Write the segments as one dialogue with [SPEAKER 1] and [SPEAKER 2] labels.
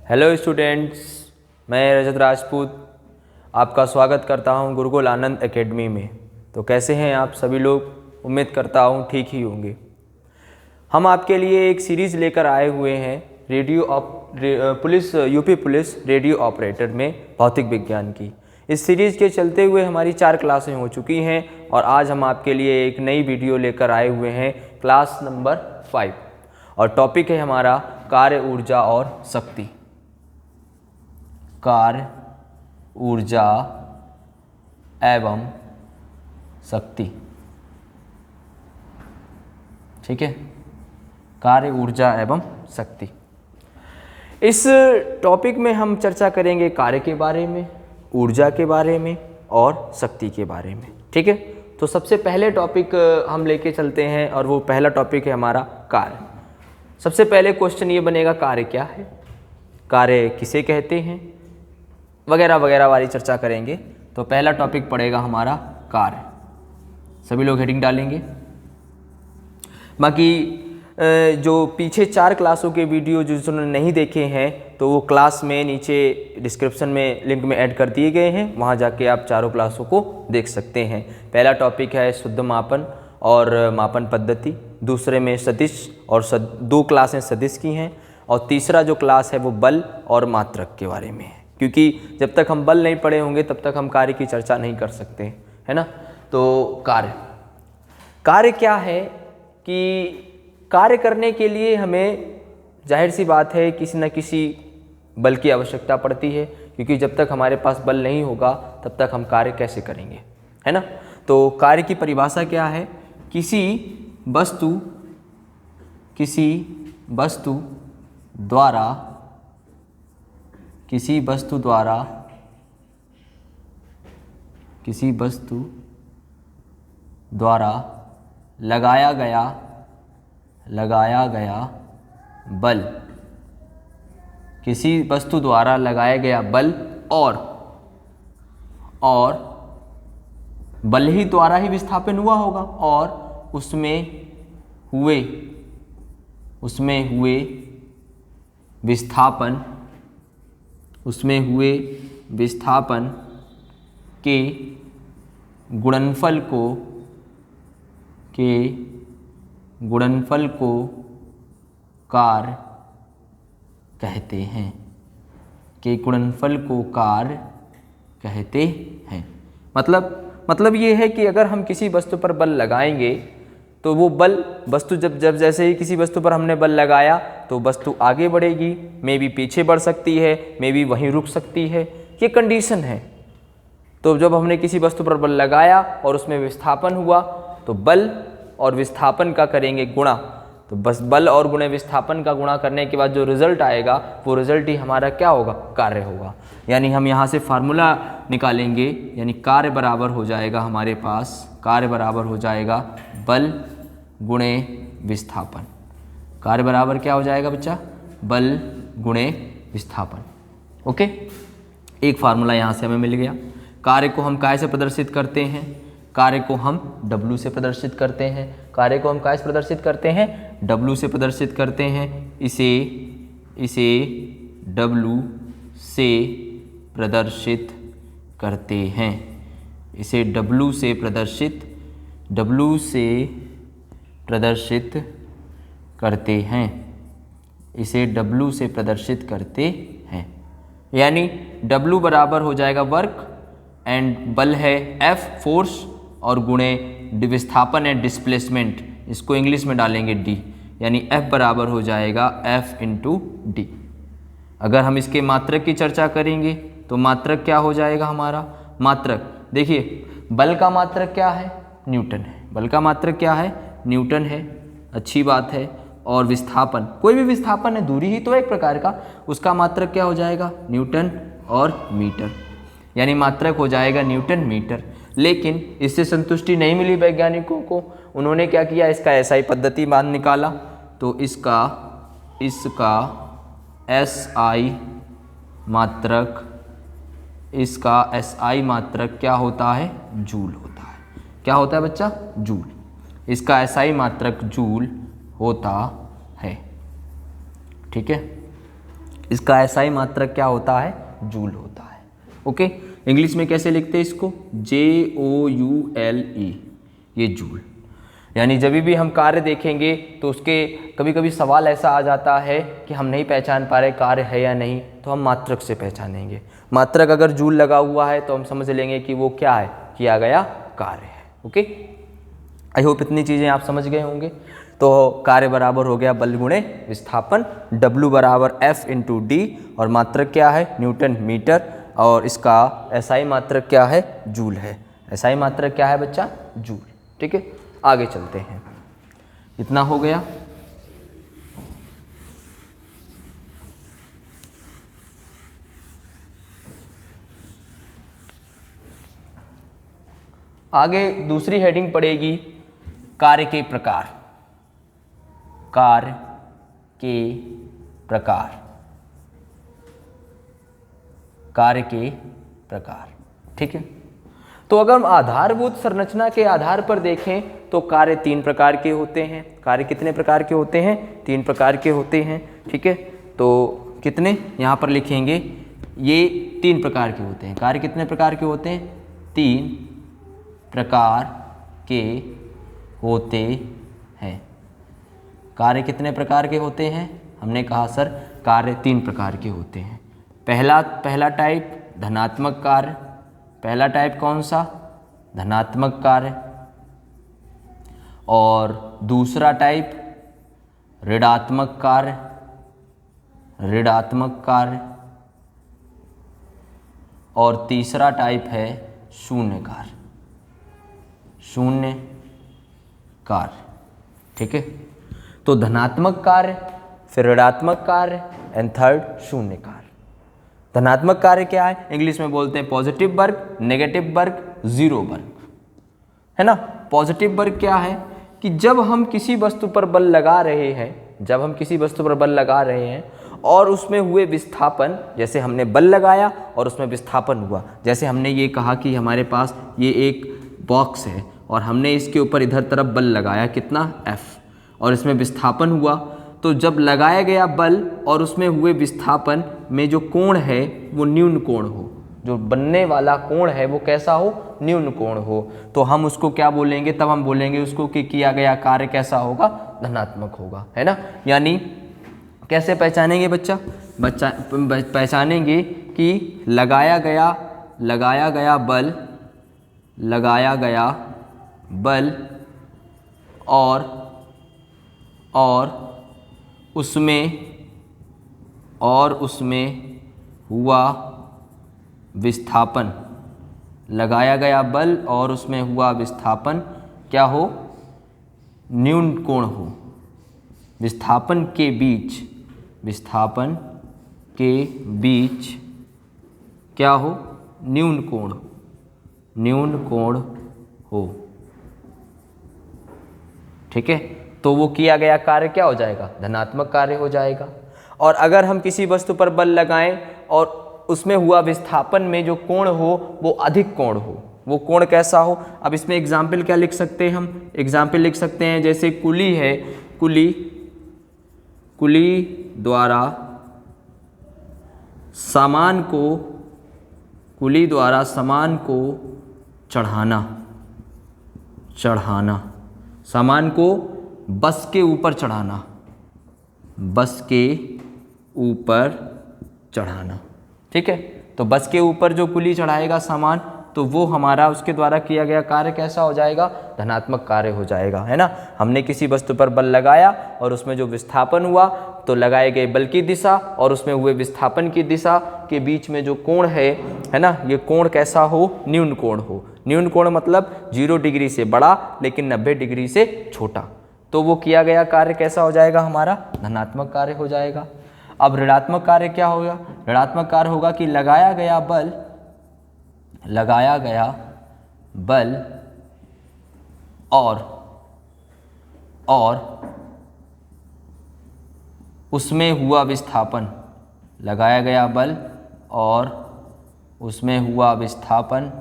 [SPEAKER 1] Hello students, मैं रजत राजपूत आपका स्वागत करता हूं गुरुकुल आनंद एकेडमी में। तो कैसे हैं आप सभी लोग? उम्मीद करता हूं ठीक ही होंगे। हम आपके लिए एक सीरीज़ लेकर आए हुए हैं यूपी पुलिस रेडियो ऑपरेटर में भौतिक विज्ञान की। इस सीरीज़ के चलते हुए हमारी 4 क्लासें हो चुकी हैं और आज हम आपके लिए एक नई वीडियो लेकर आए हुए हैं, क्लास नंबर 5, और टॉपिक है हमारा कार्य ऊर्जा और शक्ति। कार्य ऊर्जा एवं शक्ति। ठीक है, कार्य ऊर्जा एवं शक्ति। इस टॉपिक में हम चर्चा करेंगे कार्य के बारे में, ऊर्जा के बारे में और शक्ति के बारे में। ठीक है, तो सबसे पहले टॉपिक हम लेके चलते हैं और वो पहला टॉपिक है हमारा कार्य। सबसे पहले क्वेश्चन ये बनेगा, कार्य क्या है, कार्य किसे कहते हैं, वगैरह वगैरह वाली चर्चा करेंगे। तो पहला टॉपिक पड़ेगा हमारा कार्य। सभी लोग हेडिंग डालेंगे। बाकी जो पीछे 4 क्लासों के वीडियो जिन्होंने नहीं देखे हैं तो वो क्लास में नीचे डिस्क्रिप्शन में लिंक में ऐड कर दिए गए हैं, वहाँ जाके आप चारों क्लासों को देख सकते हैं। पहला टॉपिक है शुद्ध मापन और मापन पद्धति, दूसरे में सदिश और 2 क्लासें सदिश की हैं, और तीसरा जो क्लास है वो बल और मात्रक के बारे में है, क्योंकि जब तक हम बल नहीं पढ़े होंगे तब तक हम कार्य की चर्चा नहीं कर सकते, है ना। तो कार्य क्या है कि कार्य करने के लिए हमें जाहिर सी बात है किसी न किसी बल की आवश्यकता पड़ती है, क्योंकि जब तक हमारे पास बल नहीं होगा तब तक हम कार्य कैसे करेंगे, है ना। तो कार्य की परिभाषा क्या है? किसी वस्तु द्वारा लगाया गया बल, किसी वस्तु द्वारा लगाया गया बल और बल ही द्वारा ही विस्थापन हुआ होगा, और उसमें हुए विस्थापन के गुणनफल को कार्य कहते हैं। मतलब ये है कि अगर हम किसी वस्तु पर बल लगाएंगे तो वो बल वस्तु जब जैसे ही किसी वस्तु पर हमने बल लगाया तो वस्तु आगे बढ़ेगी, मे बी पीछे बढ़ सकती है, मे बी वहीं रुक सकती है, ये कंडीशन है। तो जब हमने किसी वस्तु पर बल लगाया और उसमें विस्थापन हुआ तो बल और विस्थापन का करेंगे गुणा, तो बस बल और गुणे विस्थापन का गुणा करने के बाद जो रिजल्ट आएगा वो रिजल्ट ही हमारा क्या होगा? कार्य होगा। यानी हम यहाँ से फार्मूला निकालेंगे, यानी कार्य बराबर हो जाएगा हमारे पास, कार्य बराबर हो जाएगा बल गुणे विस्थापन। कार्य बराबर क्या हो जाएगा बच्चा? बल गुणे विस्थापन। ओके, एक फार्मूला यहाँ से हमें मिल गया। कार्य को हम काय से प्रदर्शित करते हैं? कार्य को हम W से प्रदर्शित करते हैं। कार्य को हम काय से प्रदर्शित करते हैं? W से प्रदर्शित करते हैं। इसे W से प्रदर्शित करते हैं। इसे W से प्रदर्शित करते हैं। यानी W बराबर हो जाएगा वर्क एंड बल है F फोर्स, और गुणे विस्थापन है डिस्प्लेसमेंट, इसको इंग्लिश में डालेंगे D, यानी F बराबर हो जाएगा F इंटू D। अगर हम इसके मात्रक की चर्चा करेंगे तो मात्रक क्या हो जाएगा हमारा? मात्रक देखिए, बल का मात्रक क्या है? न्यूटन है। बल का मात्रक क्या है? न्यूटन है, अच्छी बात है। और विस्थापन, कोई भी विस्थापन है, दूरी ही तो एक प्रकार का, उसका मात्रक क्या हो जाएगा? न्यूटन और मीटर, यानी मात्रक हो जाएगा न्यूटन मीटर। लेकिन इससे संतुष्टि नहीं मिली वैज्ञानिकों को, उन्होंने क्या किया? इसका SI पद्धति मान निकाला, तो इसका SI मात्रक क्या होता है? जूल होता है। क्या होता है बच्चा? जूल। इसका SI मात्रक जूल होता है। ठीक है, इसका एसआई मात्रक क्या होता है? जूल होता है। ओके, इंग्लिश में कैसे लिखते हैं इसको? JOULE, ये जूल। यानी जब भी हम कार्य देखेंगे तो उसके कभी कभी सवाल ऐसा आ जाता है कि हम नहीं पहचान पा रहे कार्य है या नहीं, तो हम मात्रक से पहचानेंगे। मात्रक अगर जूल लगा हुआ है तो हम समझ लेंगे कि वो क्या है, किया गया कार्य है। ओके, आई होप इतनी चीज़ें आप समझ गए होंगे। तो कार्य बराबर हो गया बल गुणे विस्थापन, W बराबर F इंटू डी, और मात्रक क्या है? न्यूटन मीटर, और इसका एसआई मात्रक क्या है? जूल है। एसआई मात्रक क्या है बच्चा? जूल। ठीक है, आगे चलते हैं। इतना हो गया। आगे दूसरी हेडिंग पड़ेगी कार्य के प्रकार। कार्य के प्रकार, कार्य के प्रकार। ठीक है, तो अगर हम आधारभूत संरचना के आधार पर देखें तो कार्य 3 प्रकार के होते हैं। कार्य कितने प्रकार के होते हैं? 3 प्रकार के होते हैं। ठीक है, तो कितने यहाँ पर लिखेंगे? ये 3 प्रकार के होते हैं। कार्य कितने प्रकार के होते हैं? 3 प्रकार के होते हैं। कार्य कितने प्रकार के होते हैं? हमने कहा सर कार्य 3 प्रकार के होते हैं। पहला टाइप धनात्मक कार्य। पहला टाइप कौन सा? धनात्मक कार्य। और दूसरा टाइप ऋणात्मक कार्य। ऋणात्मक कार्य। और तीसरा टाइप है शून्य कार्य। शून्य कार्य। ठीक है, तो धनात्मक कार्य, फिर ऋणात्मक कार्य, एंड थर्ड शून्य कार्य। धनात्मक कार्य क्या है? इंग्लिश में बोलते हैं पॉजिटिव वर्ग, नेगेटिव वर्ग, जीरो वर्ग, है ना। पॉजिटिव वर्ग क्या है कि जब हम किसी वस्तु पर बल लगा रहे हैं, जब हम किसी वस्तु पर बल लगा रहे हैं और उसमें हुए विस्थापन, जैसे हमने बल लगाया और उसमें विस्थापन हुआ, जैसे हमने ये कहा कि हमारे पास ये एक बॉक्स है और हमने इसके ऊपर इधर तरफ बल लगाया, कितना? F, और इसमें विस्थापन हुआ, तो जब लगाया गया बल और उसमें हुए विस्थापन में जो कोण है वो न्यून कोण हो, जो बनने वाला कोण है वो कैसा हो? न्यून कोण हो, तो हम उसको क्या बोलेंगे? तब हम बोलेंगे उसको कि किया गया कार्य कैसा होगा? धनात्मक होगा, है ना। यानी कैसे पहचानेंगे बच्चा? पहचानेंगे कि लगाया गया बल और उसमें हुआ विस्थापन, लगाया गया बल और उसमें हुआ विस्थापन क्या हो? न्यून कोण हो। विस्थापन के बीच क्या हो? न्यून कोण हो। ठीक है, तो वो किया गया कार्य क्या हो जाएगा? धनात्मक कार्य हो जाएगा। और अगर हम किसी वस्तु पर बल लगाएं और उसमें हुआ विस्थापन में जो कोण हो वो अधिक कोण हो, वो कोण कैसा हो? अब इसमें एग्जाम्पल क्या लिख सकते हैं हम? एग्जाम्पल लिख सकते हैं जैसे कुली है, कुली द्वारा सामान को चढ़ाना, सामान को बस के ऊपर चढ़ाना, ठीक है। तो बस के ऊपर जो कुली चढ़ाएगा सामान, तो वो हमारा उसके द्वारा किया गया कार्य कैसा हो जाएगा? धनात्मक कार्य हो जाएगा, है ना। हमने किसी वस्तु पर बल लगाया और उसमें जो विस्थापन हुआ, तो लगाए गए बल की दिशा और उसमें हुए विस्थापन की दिशा के बीच में जो कोण है ना, ये कोण कैसा हो? न्यून कोण हो। न्यून कोण मतलब 0 डिग्री से बड़ा लेकिन 90 डिग्री से छोटा, तो वो किया गया कार्य कैसा हो जाएगा? हमारा धनात्मक कार्य हो जाएगा। अब ऋणात्मक कार्य क्या होगा? ऋणात्मक कार्य होगा कि लगाया गया बल और उसमें हुआ विस्थापन, लगाया गया बल और उसमें हुआ विस्थापन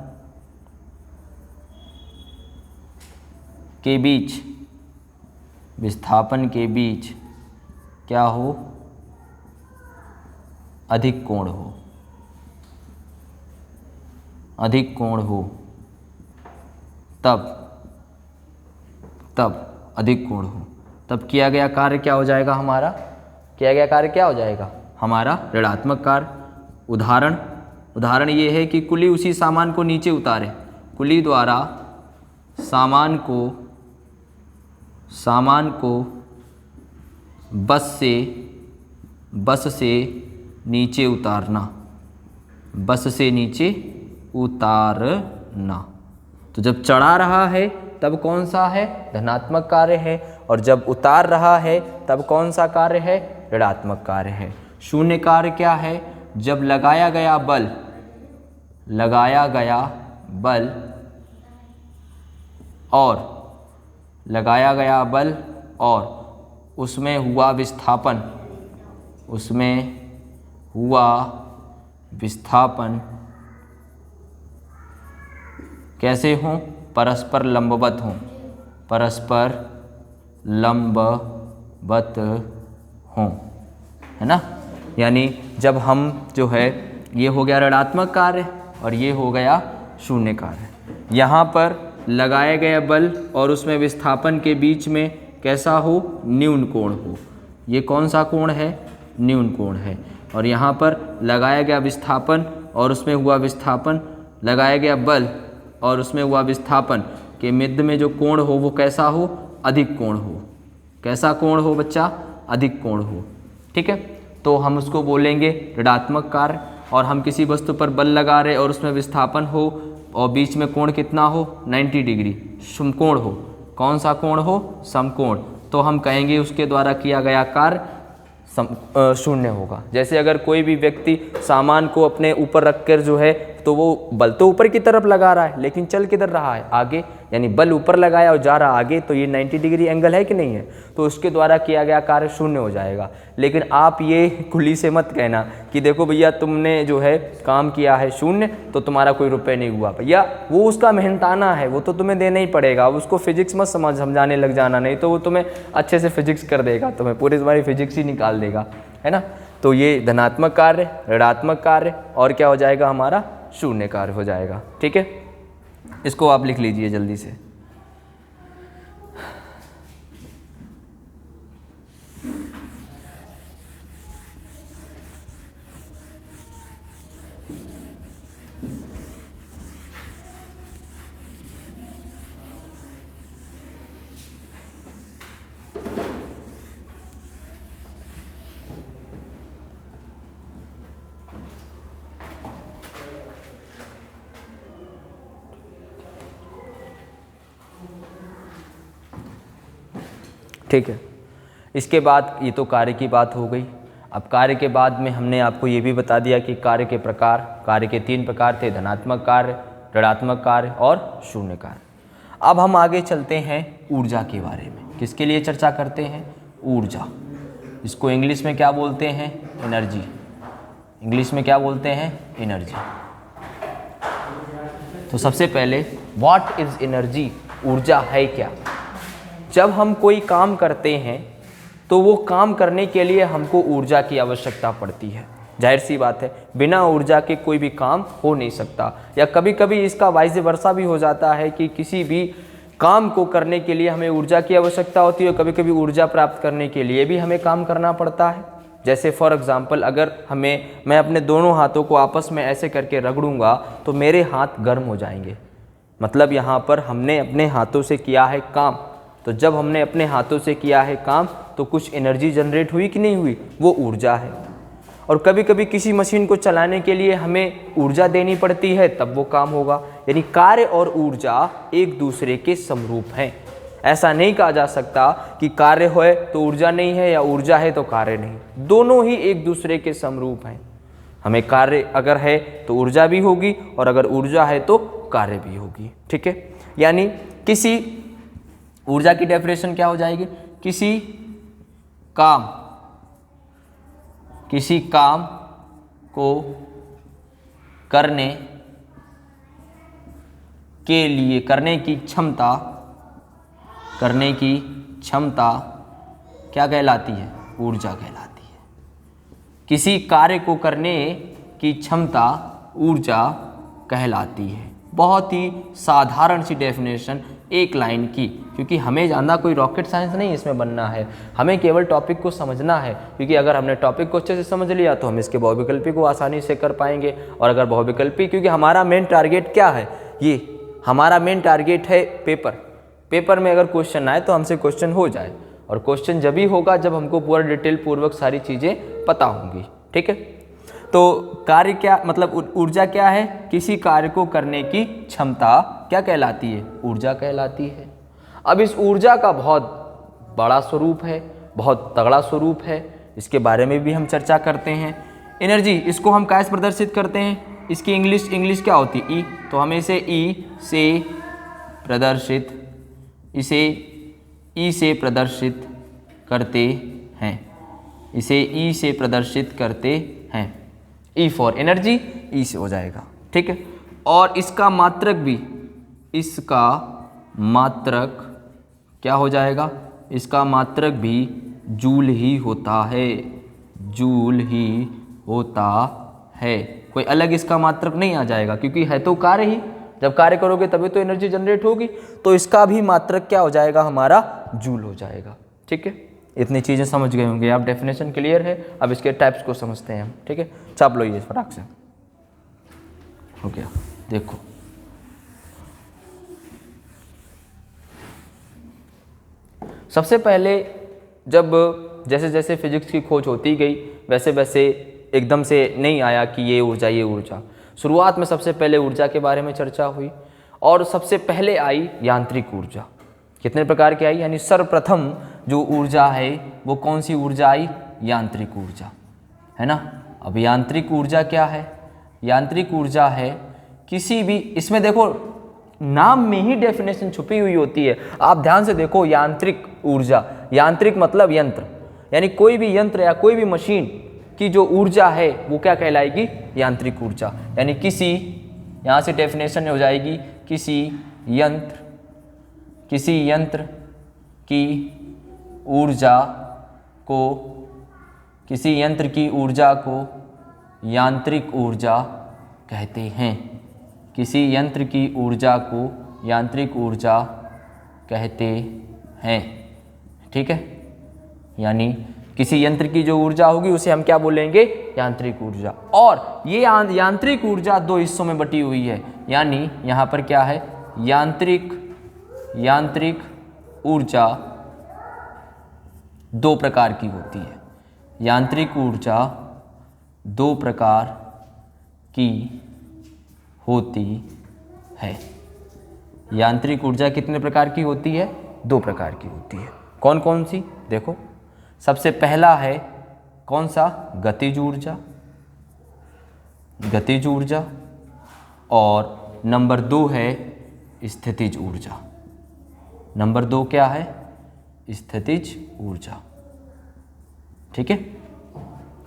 [SPEAKER 1] के बीच क्या हो? अधिक कोण हो, अधिक कोण हो, तब अधिक कोण हो, तब किया गया कार्य क्या हो जाएगा हमारा, किया गया कार्य क्या हो जाएगा हमारा ऋणात्मक कार्य। उदाहरण ये है कि कुली उसी सामान को नीचे उतारे, कुली द्वारा सामान को बस से नीचे उतारना, बस से नीचे उतारना। तो जब चढ़ा रहा है तब कौन सा है, धनात्मक कार्य है, और जब उतार रहा है तब कौन सा कार्य है, ऋणात्मक कार्य है। शून्य कार्य क्या है, जब लगाया गया बल और उसमें हुआ विस्थापन कैसे हों, परस्पर लंबवत हों, है ना। यानी जब हम जो है, ये हो गया ऋणात्मक कार्य और ये हो गया शून्य कार्य। यहाँ पर लगाए गए बल और उसमें विस्थापन के बीच में कैसा हो, न्यून कोण हो। ये कौन सा कोण है, न्यून कोण है। और यहाँ पर लगाया गया विस्थापन और उसमें हुआ विस्थापन, लगाया गया बल और उसमें हुआ विस्थापन के मध्य में जो कोण हो वो कैसा हो, अधिक कोण हो। कैसा कोण हो बच्चा, अधिक कोण हो। ठीक है, तो हम उसको बोलेंगे ऋणात्मक कार्य। और हम किसी वस्तु पर बल लगा रहे और उसमें विस्थापन हो और बीच में कोण कितना हो, 90 डिग्री, समकोण हो। कौन सा कोण हो, समकोण। तो हम कहेंगे उसके द्वारा किया गया कार्य शून्य होगा। जैसे अगर कोई भी व्यक्ति सामान को अपने ऊपर रखकर जो है, तो वो बल तो ऊपर की तरफ लगा रहा है लेकिन चल किधर रहा है, आगे। यानी बल ऊपर लगाया और जा रहा आगे, तो ये 90 डिग्री एंगल है कि नहीं है, तो उसके द्वारा किया गया कार्य शून्य हो जाएगा। लेकिन आप ये खुली से मत कहना कि देखो भैया तुमने जो है काम किया है शून्य तो तुम्हारा कोई रुपये नहीं हुआ। भैया वो उसका मेहनताना है, वो तो तुम्हें देना ही पड़ेगा। उसको फिजिक्स मत समझाने लग जाना, नहीं तो वो तुम्हें अच्छे से फिजिक्स कर देगा, तुम्हें पूरी तुम्हारी फिजिक्स ही निकाल देगा, है ना। तो ये धनात्मक कार्य, ऋणात्मक कार्य और क्या हो जाएगा हमारा, शून्य कार्य हो जाएगा। ठीक है, इसको आप लिख लीजिए जल्दी से। ठीक है, इसके बाद ये तो कार्य की बात हो गई। अब कार्य के बाद में हमने आपको ये भी बता दिया कि कार्य के प्रकार, कार्य के 3 प्रकार थे, धनात्मक कार्य, ऋणात्मक कार्य और शून्य कार्य। अब हम आगे चलते हैं ऊर्जा के बारे में। किसके लिए चर्चा करते हैं, ऊर्जा। इसको इंग्लिश में क्या बोलते हैं, एनर्जी। इंग्लिश में क्या बोलते हैं, एनर्जी। तो सबसे पहले व्हाट इज एनर्जी, ऊर्जा है क्या। जब हम कोई काम करते हैं तो वो काम करने के लिए हमको ऊर्जा की आवश्यकता पड़ती है। जाहिर सी बात है, बिना ऊर्जा के कोई भी काम हो नहीं सकता। या कभी कभी इसका वाइस वर्सा भी हो जाता है कि किसी भी काम को करने के लिए हमें ऊर्जा की आवश्यकता होती है और कभी कभी ऊर्जा प्राप्त करने के लिए भी हमें काम करना पड़ता है। जैसे फॉर एग्जाम्पल, अगर मैं अपने दोनों हाथों को आपस में ऐसे करके रगड़ूंगा तो मेरे हाथ गर्म हो जाएंगे। मतलब यहाँ पर हमने अपने हाथों से किया है काम। तो जब हमने अपने हाथों से किया है काम तो कुछ एनर्जी जनरेट हुई कि नहीं हुई, वो ऊर्जा है। और कभी कभी किसी मशीन को चलाने के लिए हमें ऊर्जा देनी पड़ती है, तब वो काम होगा। यानी कार्य और ऊर्जा एक दूसरे के समरूप हैं। ऐसा नहीं कहा जा सकता कि कार्य है तो ऊर्जा नहीं है या ऊर्जा है तो कार्य नहीं, दोनों ही एक दूसरे के समरूप हैं। हमें कार्य अगर है तो ऊर्जा भी होगी और अगर ऊर्जा है तो कार्य भी होगी। ठीक है, यानी किसी ऊर्जा की डेफिनेशन क्या हो जाएगी, किसी काम को करने के लिए करने की क्षमता क्या कहलाती है, ऊर्जा कहलाती है। किसी कार्य को करने की क्षमता ऊर्जा कहलाती है। बहुत ही साधारण सी डेफिनेशन एक लाइन की, क्योंकि हमें जानना कोई रॉकेट साइंस नहीं इसमें बनना है, हमें केवल टॉपिक को समझना है। क्योंकि अगर हमने टॉपिक को अच्छे से समझ लिया तो हम इसके बहुविकल्पी को आसानी से कर पाएंगे। और अगर बहुविकल्पी, क्योंकि हमारा मेन टारगेट क्या है, ये हमारा मेन टारगेट है पेपर में अगर क्वेश्चन आए तो हमसे क्वेश्चन हो जाए, और क्वेश्चन जब ही होगा जब हमको पूरा डिटेल पूर्वक सारी चीज़ें पता होंगी। ठीक है, तो कार्य क्या मतलब ऊर्जा क्या है, किसी कार्य को करने की क्षमता क्या कहलाती है, ऊर्जा कहलाती है। अब इस ऊर्जा का बहुत बड़ा स्वरूप है, बहुत तगड़ा स्वरूप है, इसके बारे में भी हम चर्चा करते हैं। एनर्जी, इसको हम कैसे प्रदर्शित करते हैं, इसकी इंग्लिश क्या होती है, ई, तो हम इसे ई से प्रदर्शित करते हैं, इसे ई से प्रदर्शित करते हैं। ई फॉर एनर्जी, ई से हो जाएगा। ठीक है, और इसका मात्रक भी, इसका मात्रक क्या हो जाएगा, इसका मात्रक भी जूल ही होता है, जूल ही होता है। कोई अलग इसका मात्रक नहीं आ जाएगा, क्योंकि है तो कार्य ही, जब कार्य करोगे तभी तो एनर्जी जनरेट होगी, तो इसका भी मात्रक क्या हो जाएगा, हमारा जूल हो जाएगा। ठीक है, इतनी चीज़ें समझ गए होंगे आप, डेफिनेशन क्लियर है। अब इसके टाइप्स को समझते हैं हम। ठीक है, छाप लो ये फटाक से, हो गया। देखो सबसे पहले जब जैसे जैसे फिजिक्स की खोज होती गई वैसे वैसे एकदम से नहीं आया कि ये ऊर्जा। शुरुआत में सबसे पहले ऊर्जा के बारे में चर्चा हुई, और सबसे पहले आई यांत्रिक ऊर्जा। कितने प्रकार की आई, यानी सर्वप्रथम जो ऊर्जा है वो कौन सी ऊर्जा आई, यांत्रिक ऊर्जा, है ना। अब यांत्रिक ऊर्जा क्या है, यांत्रिक ऊर्जा है किसी भी, इसमें देखो नाम में ही डेफिनेशन छुपी हुई होती है। आप ध्यान से देखो, यांत्रिक ऊर्जा, यांत्रिक मतलब यंत्र, यानी कोई भी यंत्र या कोई भी मशीन की जो ऊर्जा है वो क्या कहलाएगी, यांत्रिक ऊर्जा। यानी किसी, यहाँ से डेफिनेशन हो जाएगी, किसी यंत्र की ऊर्जा को, किसी यंत्र की ऊर्जा को यांत्रिक ऊर्जा कहते हैं, किसी यंत्र की ऊर्जा को यांत्रिक ऊर्जा कहते हैं। ठीक है, यानी किसी यंत्र की जो ऊर्जा होगी उसे हम क्या बोलेंगे, यांत्रिक ऊर्जा। और ये यांत्रिक ऊर्जा दो हिस्सों में बटी हुई है, यानी यहाँ पर क्या है, यांत्रिक ऊर्जा दो प्रकार की होती है, यांत्रिक ऊर्जा दो प्रकार की होती है। यांत्रिक ऊर्जा कितने प्रकार की होती है, दो प्रकार की होती है। कौन कौन सी, देखो सबसे पहला है कौन सा, गतिज ऊर्जा, और नंबर 2 है स्थितिज ऊर्जा। नंबर 2 क्या है, स्थितिज ऊर्जा। ठीक है,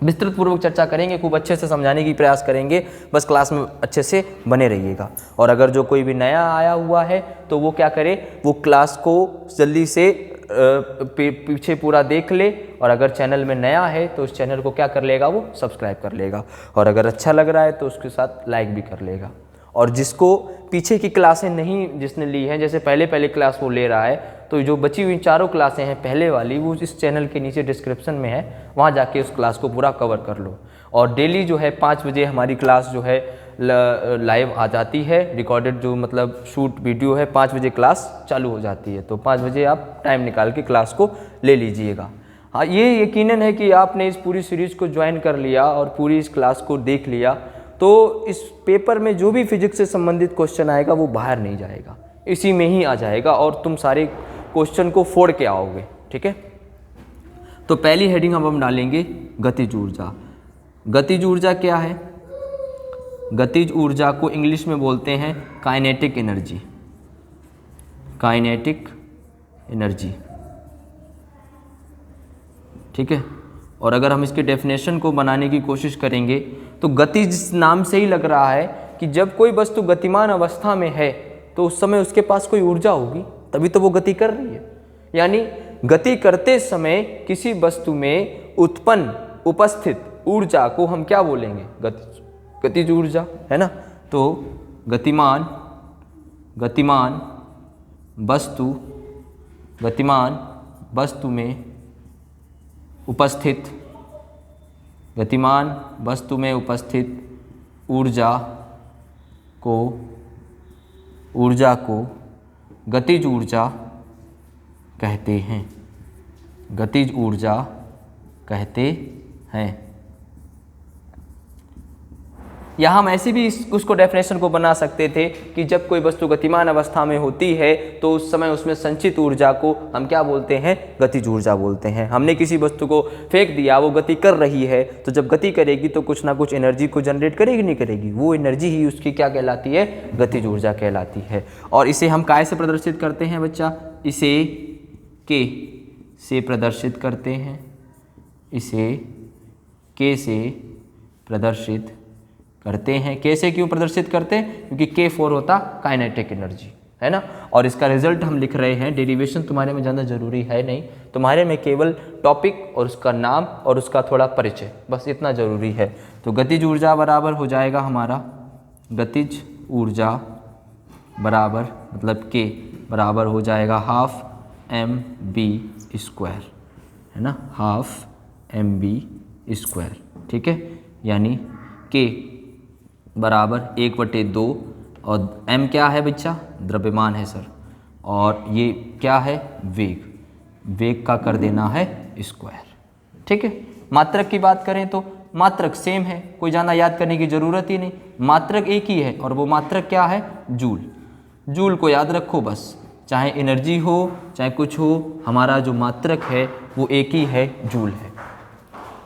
[SPEAKER 1] विस्तृत पूर्वक चर्चा करेंगे, खूब अच्छे से समझाने की प्रयास करेंगे, बस क्लास में अच्छे से बने रहिएगा। और अगर जो कोई भी नया आया हुआ है तो वो क्या करे, वो क्लास को जल्दी से पीछे पूरा देख ले, और अगर चैनल में नया है तो उस चैनल को क्या कर लेगा, वो सब्सक्राइब कर लेगा, और अगर अच्छा लग रहा है तो उसके साथ लाइक भी कर लेगा। और जिसको पीछे की क्लासें नहीं जिसने ली हैं, जैसे पहले क्लास वो ले रहा है, तो जो बची हुई 4 क्लासें हैं पहले वाली, वो इस चैनल के नीचे डिस्क्रिप्शन में है, वहाँ जाके उस क्लास को पूरा कवर कर लो। और डेली जो है 5 बजे हमारी क्लास जो है लाइव आ जाती है, रिकॉर्डेड जो मतलब शूट वीडियो है, 5 बजे क्लास चालू हो जाती है, तो 5 बजे आप टाइम निकाल के क्लास को ले लीजिएगा। हाँ, ये यकीनन है कि आपने इस पूरी सीरीज़ को ज्वाइन कर लिया और पूरी इस क्लास को देख लिया, तो इस पेपर में जो भी फिजिक्स से संबंधित क्वेश्चन आएगा वो बाहर नहीं जाएगा, इसी में ही आ जाएगा, और तुम सारे क्वेश्चन को फोड़ के आओगे। ठीक है, तो पहली हेडिंग हम डालेंगे गतिज ऊर्जा। गतिज ऊर्जा क्या है, गतिज ऊर्जा को इंग्लिश में बोलते हैं काइनेटिक एनर्जी, काइनेटिक एनर्जी। ठीक है, और अगर हम इसके डेफिनेशन को बनाने की कोशिश करेंगे तो गतिज नाम से ही लग रहा है कि जब कोई वस्तु गतिमान अवस्था में है तो उस समय उसके पास कोई ऊर्जा होगी, तभी तो वो गति कर रही है। यानी गति करते समय किसी वस्तु में उपस्थित ऊर्जा को हम क्या बोलेंगे? गतिज ऊर्जा, है ना। तो गतिमान वस्तु में उपस्थित ऊर्जा को गतिज ऊर्जा कहते हैं। या हम ऐसे भी उसको डेफिनेशन को बना सकते थे कि जब कोई वस्तु गतिमान अवस्था में होती है तो उस समय उसमें संचित ऊर्जा को हम क्या बोलते हैं? गतिज ऊर्जा बोलते हैं। हमने किसी वस्तु को फेंक दिया, वो गति कर रही है, तो जब गति करेगी तो कुछ ना कुछ एनर्जी को जनरेट करेगी, नहीं करेगी? वो एनर्जी ही उसकी क्या कहलाती है? गतिज ऊर्जा कहलाती है। और इसे हम काय से प्रदर्शित करते हैं बच्चा? इसे के से प्रदर्शित करते हैं। इसे के से प्रदर्शित करते हैं। कैसे क्यों प्रदर्शित करते हैं? क्योंकि K4 होता काइनेटिक एनर्जी, है ना। और इसका रिजल्ट हम लिख रहे हैं। डेरिवेशन तुम्हारे में ज़्यादा जरूरी है नहीं, तुम्हारे में केवल टॉपिक और उसका नाम और उसका थोड़ा परिचय, बस इतना ज़रूरी है। तो गतिज ऊर्जा बराबर हो जाएगा हमारा, गतिज ऊर्जा बराबर मतलब K बराबर हो जाएगा ½ mv², है ना, ½ mv², ठीक है। यानी K बराबर 1/2 और m क्या है बच्चा? द्रव्यमान है सर, और ये क्या है? वेग का कर देना है स्क्वायर, ठीक है। मात्रक की बात करें तो मात्रक सेम है, कोई ज़्यादा याद करने की ज़रूरत ही नहीं, मात्रक एक ही है, और वो मात्रक क्या है? जूल को याद रखो बस, चाहे एनर्जी हो चाहे कुछ हो, हमारा जो मात्रक है वो एक ही है, जूल है।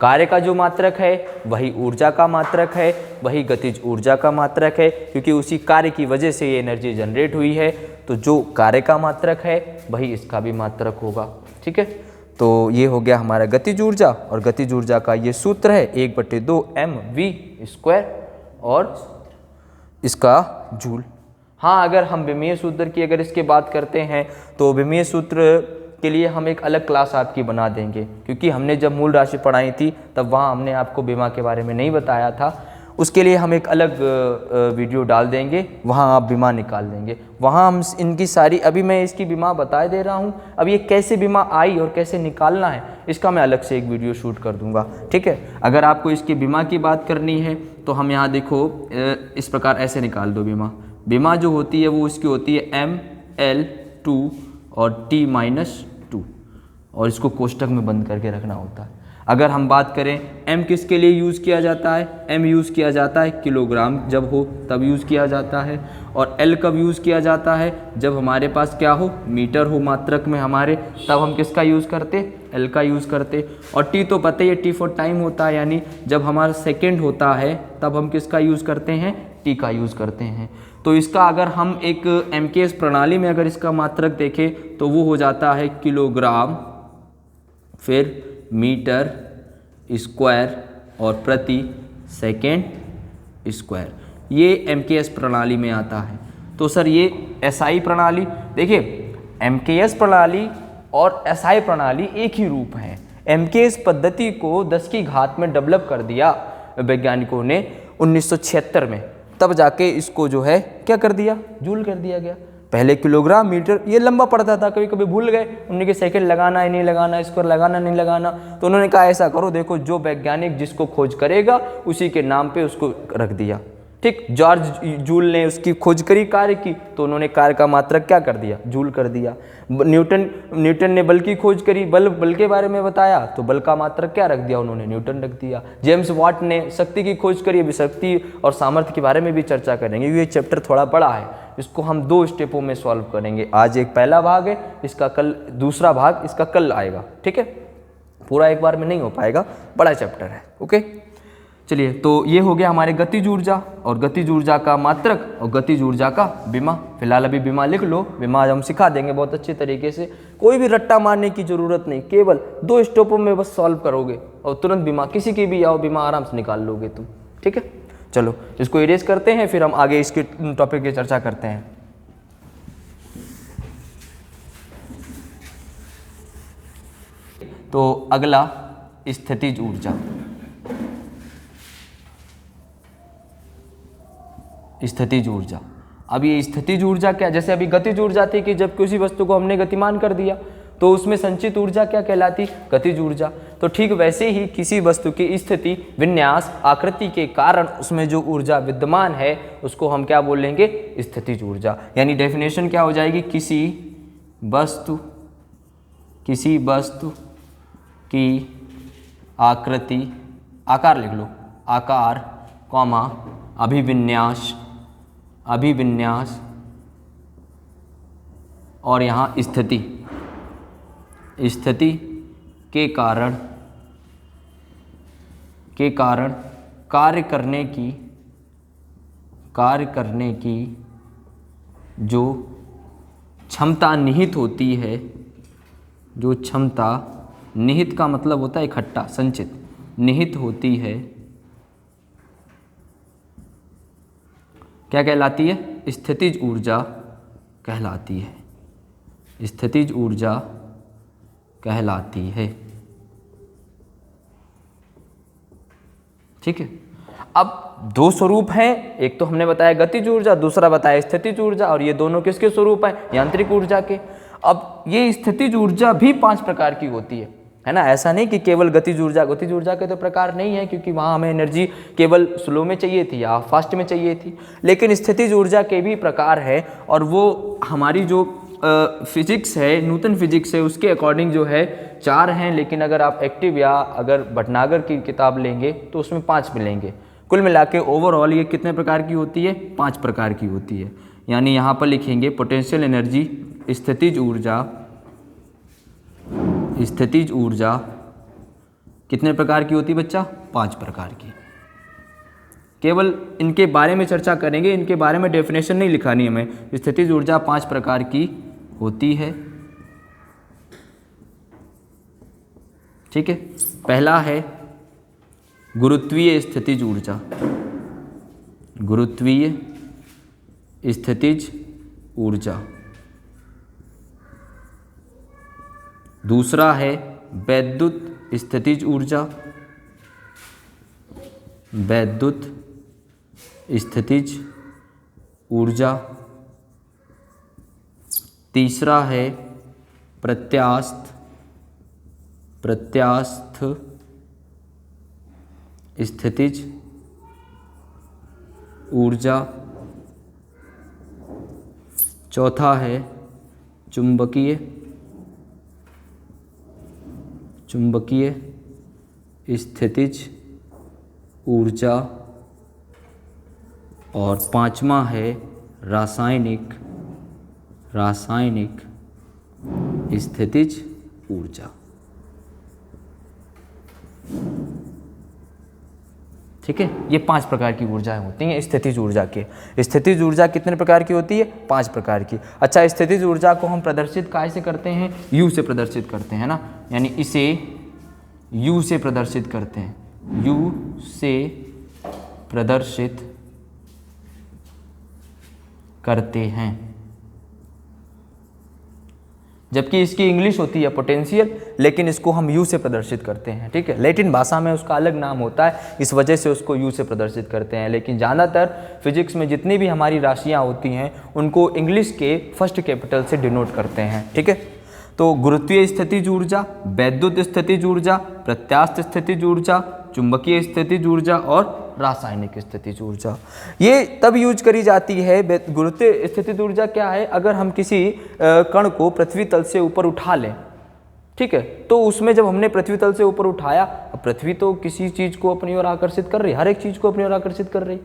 [SPEAKER 1] कार्य का जो मात्रक है वही ऊर्जा का मात्रक है, वही गतिज ऊर्जा का मात्रक है, क्योंकि उसी कार्य की वजह से ये एनर्जी जनरेट हुई है। तो जो कार्य का मात्रक है वही इसका भी मात्रक होगा, ठीक है। तो ये हो गया हमारा गतिज ऊर्जा, और गतिज ऊर्जा का ये सूत्र है 1/2 mv² और इसका जूल। हाँ, अगर हम विमीय सूत्र की अगर इसके बात करते हैं तो विमीय सूत्र के लिए हम एक अलग क्लास आपकी बना देंगे, क्योंकि हमने जब मूल राशि पढ़ाई थी तब वहाँ हमने आपको बीमा के बारे में नहीं बताया था। उसके लिए हम एक अलग वीडियो डाल देंगे, वहाँ आप बीमा निकाल देंगे। वहाँ हम इनकी सारी, अभी मैं इसकी बीमा बता दे रहा हूँ, अब ये कैसे बीमा आई और कैसे निकालना है इसका मैं अलग से एक वीडियो शूट कर दूँगा, ठीक है। अगर आपको इसकी बीमा की बात करनी है तो हम यहाँ देखो इस प्रकार ऐसे निकाल दो। बीमा जो होती है वो इसकी होती है ML2 और T-2, और इसको कोष्टक में बंद करके रखना होता है। अगर हम बात करें M किसके लिए यूज़ किया जाता है? M यूज़ किया जाता है किलोग्राम जब हो तब यूज़ किया जाता है, और L कब यूज़ किया जाता है? जब हमारे पास क्या हो? मीटर हो मात्रक में हमारे, तब हम किसका यूज़ करते? L का यूज़ करते। और T तो पता ही है, T फॉर टाइम होता है, यानी जब हमारा सेकेंड होता है तब हम किसका यूज़ करते हैं? T का यूज़ करते हैं। तो इसका अगर हम एक MKS प्रणाली में अगर इसका मात्रक देखें तो वो हो जाता है किलोग्राम, फिर मीटर स्क्वायर और प्रति सेकेंड स्क्वायर, ये MKS प्रणाली में आता है। तो सर ये SI प्रणाली, देखिए MKS प्रणाली और SI प्रणाली एक ही रूप है। MKS पद्धति को 10 की घात में डेवलप कर दिया वैज्ञानिकों ने 1976 में, तब जाके इसको जो है क्या कर दिया? जूल कर दिया गया। पहले किलोग्राम, मीटर ये लंबा पड़ता था, कभी कभी भूल गए उन्होंने कि सेकंड लगाना है नहीं लगाना, स्क्वायर लगाना नहीं लगाना, तो उन्होंने कहा ऐसा करो, देखो जो वैज्ञानिक जिसको खोज करेगा उसी के नाम पे उसको रख दिया, ठीक। जॉर्ज जूल ने उसकी खोज करी कार्य की, तो उन्होंने कार्य का मात्रक क्या कर दिया? जूल कर दिया। न्यूटन ने बल की खोज करी, बल के बारे में बताया, तो बल का मात्रक क्या रख दिया उन्होंने? न्यूटन रख दिया। जेम्स वाट ने शक्ति की खोज करी, अभी शक्ति और सामर्थ्य के बारे में भी चर्चा करेंगे। ये चैप्टर थोड़ा बड़ा है, इसको हम 2 स्टेपों में सॉल्व करेंगे। आज एक पहला भाग है इसका, कल दूसरा भाग इसका कल आएगा, ठीक है। पूरा एक बार में नहीं हो पाएगा, बड़ा चैप्टर है, ओके। चलिए, तो ये हो गया हमारे गतिज ऊर्जा और गतिज ऊर्जा का मात्रक और गतिज ऊर्जा का बीमा। फिलहाल अभी बीमा लिख लो, बीमा हम सिखा देंगे बहुत अच्छे तरीके से, कोई भी रट्टा मारने की जरूरत नहीं, केवल 2 स्टेपों में बस सॉल्व करोगे और तुरंत बीमा, किसी की भी आओ बीमा आराम से निकाल लोगे तुम, ठीक है। चलो इसको इरेज करते हैं, फिर हम आगे इसके टॉपिक की चर्चा करते हैं। तो अगला स्थितिज ऊर्जा। स्थितिज ऊर्जा। अब ये स्थितिज ऊर्जा क्या, जैसे अभी गतिज ऊर्जा थी कि जब किसी वस्तु को हमने गतिमान कर दिया तो उसमें संचित ऊर्जा क्या कहलाती, गतिज ऊर्जा। तो ठीक वैसे ही किसी वस्तु की स्थिति, विन्यास, आकृति के कारण उसमें जो ऊर्जा विद्यमान है उसको हम क्या बोलेंगे, स्थितिज ऊर्जा। यानी डेफिनेशन क्या हो जाएगी, किसी वस्तु की आकृति, आकार लिख लो, आकार कॉमा अभिविन्यास और यहाँ स्थिति के कारण कार्य करने की जो क्षमता निहित होती है, जो क्षमता निहित का मतलब होता है इकट्ठा, संचित, निहित होती है, क्या कहलाती है, स्थितिज ऊर्जा कहलाती है, स्थितिज ऊर्जा कहलाती है। ठीक है। अब दो स्वरूप हैं, एक तो हमने बताया गतिज ऊर्जा, दूसरा बताया स्थितिज ऊर्जा, और ये दोनों किसके स्वरूप हैं, यांत्रिक ऊर्जा के। अब ये स्थितिज ऊर्जा भी 5 प्रकार की होती है ना। ऐसा नहीं कि केवल गतिज ऊर्जा के तो प्रकार नहीं है, क्योंकि वहाँ हमें एनर्जी केवल स्लो में चाहिए थी या फास्ट में चाहिए थी, लेकिन स्थितिज ऊर्जा के भी प्रकार है, और वो हमारी जो फिजिक्स है, नूतन फिजिक्स है, उसके अकॉर्डिंग जो है 4 हैं, लेकिन अगर आप एक्टिव या अगर भटनागर की किताब लेंगे तो उसमें 5 मिलेंगे। कुल मिला के ओवरऑल ये कितने प्रकार की होती है, 5 प्रकार की होती है। यानी यहाँ पर लिखेंगे पोटेंशियल एनर्जी, स्थितिज ऊर्जा कितने प्रकार की होती है बच्चा, 5 प्रकार की। केवल इनके बारे में चर्चा करेंगे, इनके बारे में डेफिनेशन नहीं लिखानी हमें। स्थितिज ऊर्जा 5 प्रकार की होती है। ठीक है। पहला है गुरुत्वीय स्थितिज ऊर्जा, गुरुत्वीय स्थितिज ऊर्जा। दूसरा है वैद्युत स्थितिज ऊर्जा, वैद्युत स्थितिज ऊर्जा। तीसरा है प्रत्यास्थ स्थितिज ऊर्जा। चौथा है चुंबकीय स्थितिज ऊर्जा। और 5वां है रासायनिक स्थितिज ऊर्जा। ठीक है। ये 5 प्रकार की ऊर्जाएं होती हैं स्थितिज ऊर्जा के। स्थितिज ऊर्जा कितने प्रकार की होती है, 5 प्रकार की। अच्छा, स्थितिज ऊर्जा को हम प्रदर्शित काय से करते हैं, U से प्रदर्शित करते हैं ना, यानी इसे U से प्रदर्शित करते हैं, U से प्रदर्शित करते हैं। जबकि इसकी इंग्लिश होती है पोटेंशियल, लेकिन इसको हम U से प्रदर्शित करते हैं। ठीक है। लैटिन भाषा में उसका अलग नाम होता है, इस वजह से उसको U से प्रदर्शित करते हैं, लेकिन ज़्यादातर फिजिक्स में जितनी भी हमारी राशियाँ होती हैं उनको इंग्लिश के फर्स्ट कैपिटल से डिनोट करते हैं। ठीक है। तो गुरुत्वीय स्थितिज ऊर्जा, वैद्युत स्थितिज ऊर्जा, प्रत्यास्थ स्थितिज ऊर्जा, चुंबकीय स्थितिज ऊर्जा और रासायनिक स्थितिज ऊर्जा, ये तब यूज करी जाती है। गुरुत्वीय स्थितिज ऊर्जा क्या है, अगर हम किसी कण को पृथ्वी तल से ऊपर उठा लें, ठीक है, तो उसमें जब हमने पृथ्वी तल से ऊपर उठाया, पृथ्वी तो किसी चीज़ को अपनी ओर आकर्षित कर रही, हर एक चीज़ को अपनी ओर आकर्षित कर रही,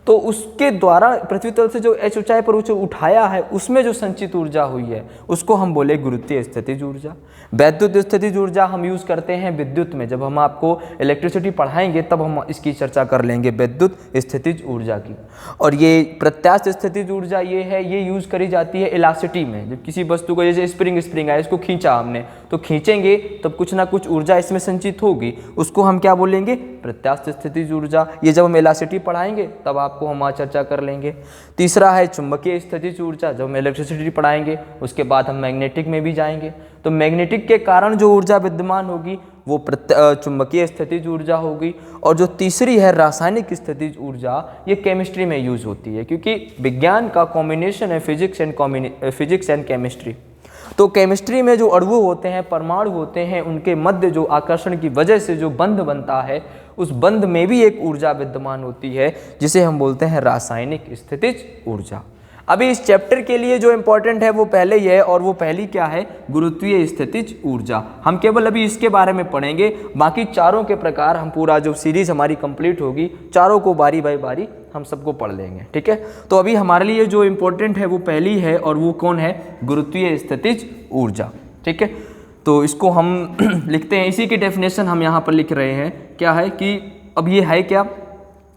[SPEAKER 1] तो उसके द्वारा पृथ्वी तल से जो h ऊंचाई पर उसे उठाया है उसमें जो संचित ऊर्जा हुई है उसको हम बोले गुरुत्वीय स्थितिज ऊर्जा। वैद्युत स्थितिज ऊर्जा हम यूज़ करते हैं विद्युत में, जब हम आपको इलेक्ट्रिसिटी पढ़ाएंगे तब हम इसकी चर्चा कर लेंगे विद्युत स्थितिज ऊर्जा की। और ये प्रत्यास्थ स्थितिज ऊर्जा ये है, ये यूज़ करी जाती है इलास्टिसिटी में। जब किसी वस्तु को, जैसे स्प्रिंग है, इसको खींचा हमने, तो खींचेंगे तब कुछ ना कुछ ऊर्जा इसमें संचित होगी, उसको हम क्या बोलेंगे, प्रत्यास्थ स्थितिज ऊर्जा। ये जब हम इलास्टिसिटी पढ़ाएंगे तब आपको हम आज चर्चा कर लेंगे। तीसरा है चुंबकीय स्थितिज ऊर्जा, जब हम इलेक्ट्रिसिटी पढ़ाएंगे उसके बाद हम मैग्नेटिक में भी जाएंगे। तो मैग्नेटिक के कारण जो ऊर्जा विद्यमान होगी वो चुंबकीय स्थितिज ऊर्जा होगी। और जो तीसरी है रासायनिक स्थितिज ऊर्जा, ये केमिस्ट्री में यूज होती है, क्योंकि विज्ञान का कॉम्बिनेशन है फिजिक्स एंड केमिस्ट्री। तो केमिस्ट्री में जो अणु होते हैं, परमाणु होते हैं, उनके मध्य जो आकर्षण की वजह से जो बंध बनता है, उस बंध में भी एक ऊर्जा विद्यमान होती है जिसे हम बोलते हैं रासायनिक स्थितिज ऊर्जा। अभी इस चैप्टर के लिए जो इम्पोर्टेंट है वो पहले ही है, और वो पहली क्या है, गुरुत्वीय स्थितिज ऊर्जा। हम केवल अभी इसके बारे में पढ़ेंगे, बाकी चारों के प्रकार हम पूरा जो सीरीज हमारी कंप्लीट होगी, चारों को बारी बाई बारी हम सबको पढ़ लेंगे, ठीक है। तो अभी हमारे लिए जो इम्पोर्टेंट है वो पहली है, और वो कौन है, गुरुत्वीय स्थितिज ऊर्जा, ठीक है। तो इसको हम लिखते हैं, इसी की डेफिनेशन हम यहाँ पर लिख रहे हैं। क्या है कि अब ये है क्या,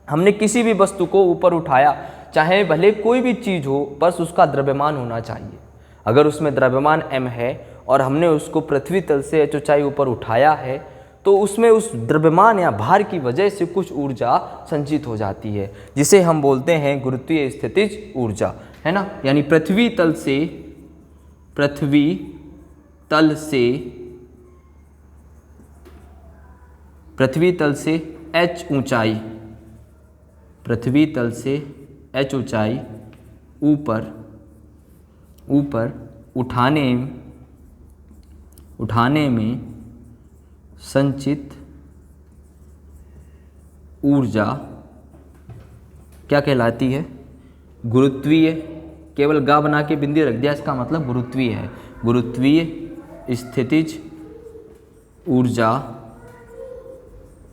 [SPEAKER 1] हमने किसी भी वस्तु को ऊपर उठाया, चाहे भले कोई भी चीज़ हो, बस उसका द्रव्यमान होना चाहिए। अगर उसमें द्रव्यमान m है और हमने उसको पृथ्वी तल से h ऊंचाई ऊपर उठाया है, तो उसमें उस द्रव्यमान या भार की वजह से कुछ ऊर्जा संचित हो जाती है, जिसे हम बोलते हैं गुरुत्वीय स्थितिज ऊर्जा, है ना। यानी पृथ्वी तल से h ऊंचाई, पृथ्वी तल से h ऊंचाई ऊपर उठाने में संचित ऊर्जा क्या कहलाती है, गुरुत्वीय। केवल गा बना के बिंदी रख दिया, इसका मतलब गुरुत्वीय है। गुरुत्वीय स्थितिज ऊर्जा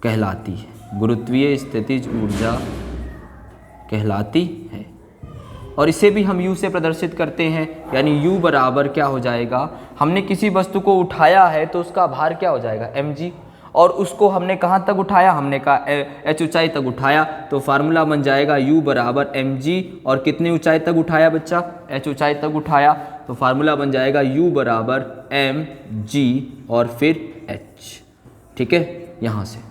[SPEAKER 1] कहलाती है, गुरुत्वीय स्थितिज ऊर्जा कहलाती है। और इसे भी हम U से प्रदर्शित करते हैं, यानी U बराबर क्या हो जाएगा, हमने किसी वस्तु को उठाया है तो उसका भार क्या हो जाएगा, mg, और उसको हमने कहाँ तक उठाया, हमने कहा h ऊंचाई तक उठाया, तो फार्मूला बन जाएगा U बराबर mg। और कितनी ऊंचाई तक उठाया बच्चा, h ऊंचाई तक उठाया, तो फार्मूला बन जाएगा U बराबर mg और फिर h, ठीक है। यहाँ से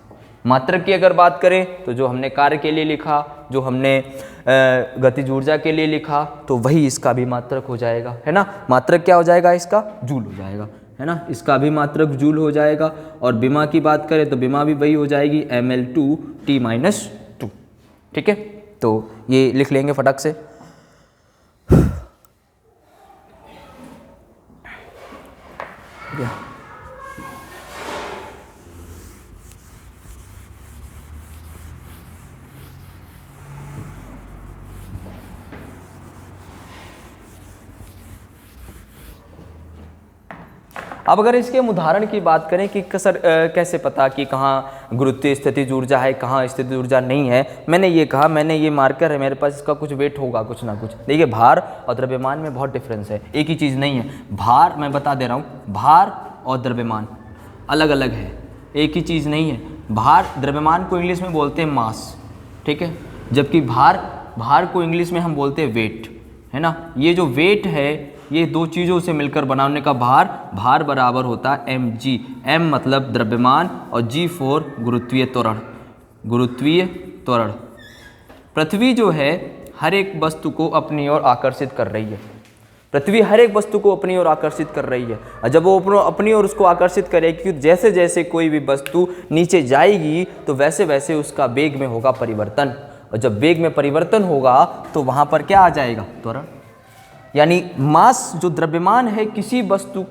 [SPEAKER 1] मात्रक की अगर बात करें तो जो हमने कार्य के लिए लिखा, जो हमने गतिज ऊर्जा के लिए लिखा, तो वही इसका भी मात्रक हो जाएगा, है ना। मात्रक क्या हो जाएगा, इसका जूल हो जाएगा, है ना। इसका भी मात्रक जूल हो जाएगा। और बिमा की बात करें तो बिमा भी वही हो जाएगी, ml2T-2, ठीक है। तो ये लिख लेंगे फटक से। अब अगर इसके उदाहरण की बात करें कि सर कैसे पता कि कहाँ गुरुत्वीय स्थितिज ऊर्जा है, कहाँ स्थितिज ऊर्जा नहीं है, मैंने ये कहा, मैंने ये मार्कर है मेरे पास, इसका कुछ वेट होगा कुछ ना कुछ। देखिए भार और द्रव्यमान में बहुत डिफरेंस है, एक ही चीज़ नहीं है। भार मैं बता दे रहा हूँ, भार और द्रव्यमान अलग अलग है, एक ही चीज़ नहीं है। भार, द्रव्यमान को इंग्लिश में बोलते हैं मास, ठीक है, जबकि भार को इंग्लिश में हम बोलते हैं वेट, है ना। ये जो वेट है, ये दो चीज़ों से मिलकर बनाने का भार बराबर होता है mg। m मतलब द्रव्यमान और g फॉर गुरुत्वीय त्वरण। पृथ्वी जो है हर एक वस्तु को अपनी ओर आकर्षित कर रही है, पृथ्वी हर एक वस्तु को अपनी ओर आकर्षित कर रही है। और जब वो अपनी ओर उसको आकर्षित करेगी, क्योंकि जैसे जैसे कोई भी वस्तु नीचे जाएगी तो वैसे वैसे उसका वेग में होगा परिवर्तन, और जब वेग में परिवर्तन होगा तो वहाँ पर क्या आ जाएगा, त्वरण। यानी मास जो द्रव्यमान है किसी वस्तु,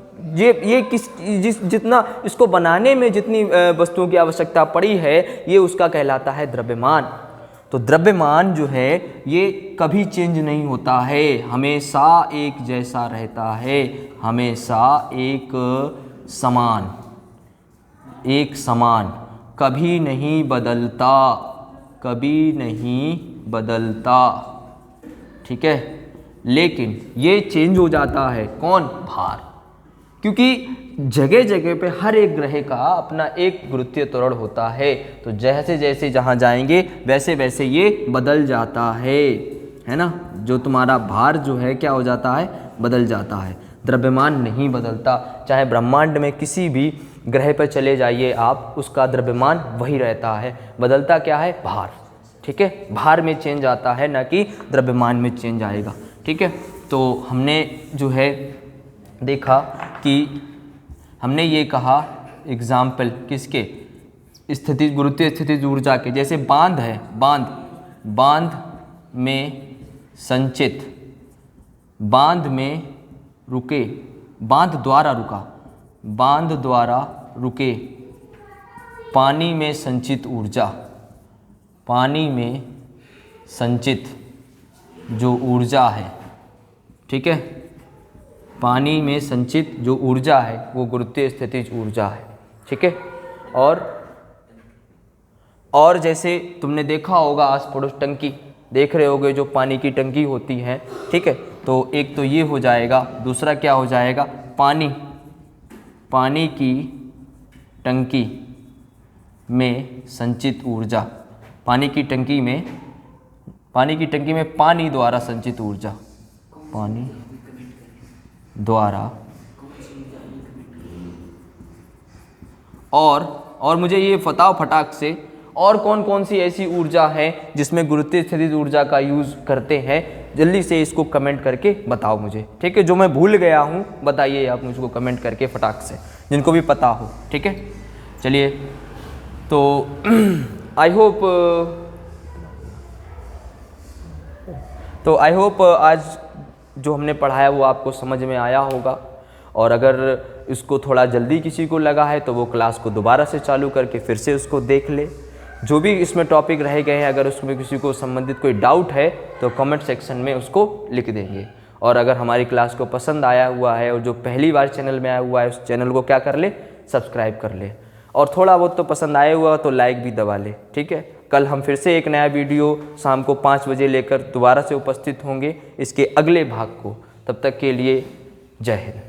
[SPEAKER 1] जितना इसको बनाने में जितनी वस्तुओं की आवश्यकता पड़ी है, ये उसका कहलाता है द्रव्यमान। तो द्रव्यमान जो है ये कभी चेंज नहीं होता है, हमेशा एक जैसा रहता है, हमेशा एक समान, कभी नहीं बदलता, ठीक है। लेकिन ये चेंज हो जाता है, कौन, भार, क्योंकि जगह जगह पे हर एक ग्रह का अपना एक गुरुत्वीय त्वरण होता है। तो जैसे जैसे जहाँ जाएंगे वैसे वैसे ये बदल जाता है ना। जो तुम्हारा भार जो है क्या हो जाता है, बदल जाता है। द्रव्यमान नहीं बदलता, चाहे ब्रह्मांड में किसी भी ग्रह पर चले जाइए आप, उसका द्रव्यमान वही रहता है, बदलता क्या है, भार, ठीक है। भार में चेंज आता है, ना कि द्रव्यमान में चेंज आएगा, ठीक है। तो हमने जो है देखा कि हमने ये कहा एग्जाम्पल किसके, स्थिति गुरुत्वीय स्थितिज ऊर्जा के। जैसे बांध है, बांध में संचित, बांध में रुके, बांध द्वारा रुके पानी में संचित ऊर्जा, पानी में संचित जो ऊर्जा है, ठीक है, पानी में संचित जो ऊर्जा है वो गुरुत्वीय स्थितिज ऊर्जा है, ठीक है। और जैसे तुमने देखा होगा आस पड़ोस टंकी देख रहे होगे, जो पानी की टंकी होती है, ठीक है, तो एक तो ये हो जाएगा, दूसरा क्या हो जाएगा, पानी की टंकी में संचित ऊर्जा, पानी की टंकी में पानी द्वारा संचित ऊर्जा, पानी द्वारा। और मुझे ये बताओ फटाक से, और कौन कौन सी ऐसी ऊर्जा है जिसमें गुरुत्वीय स्थितिज ऊर्जा का यूज़ करते हैं, जल्दी से इसको कमेंट करके बताओ मुझे, ठीक है। जो मैं भूल गया हूँ बताइए आप मुझको कमेंट करके फटाक से, जिनको भी पता हो, ठीक है। चलिए, तो आई होप आज जो हमने पढ़ाया वो आपको समझ में आया होगा। और अगर इसको थोड़ा जल्दी किसी को लगा है तो वो क्लास को दोबारा से चालू करके फिर से उसको देख ले। जो भी इसमें टॉपिक रह गए हैं, अगर उसमें किसी को संबंधित कोई डाउट है तो कमेंट सेक्शन में उसको लिख देंगे। और अगर हमारी क्लास को पसंद आया हुआ है और जो पहली बार चैनल में आया हुआ है उस चैनल को क्या कर ले, सब्सक्राइब कर ले। और थोड़ा बहुत तो पसंद आया हुआ तो लाइक भी दबा ले, ठीक है। कल हम फिर से एक नया वीडियो शाम को 5 बजे लेकर दोबारा से उपस्थित होंगे इसके अगले भाग को। तब तक के लिए जय हिंद।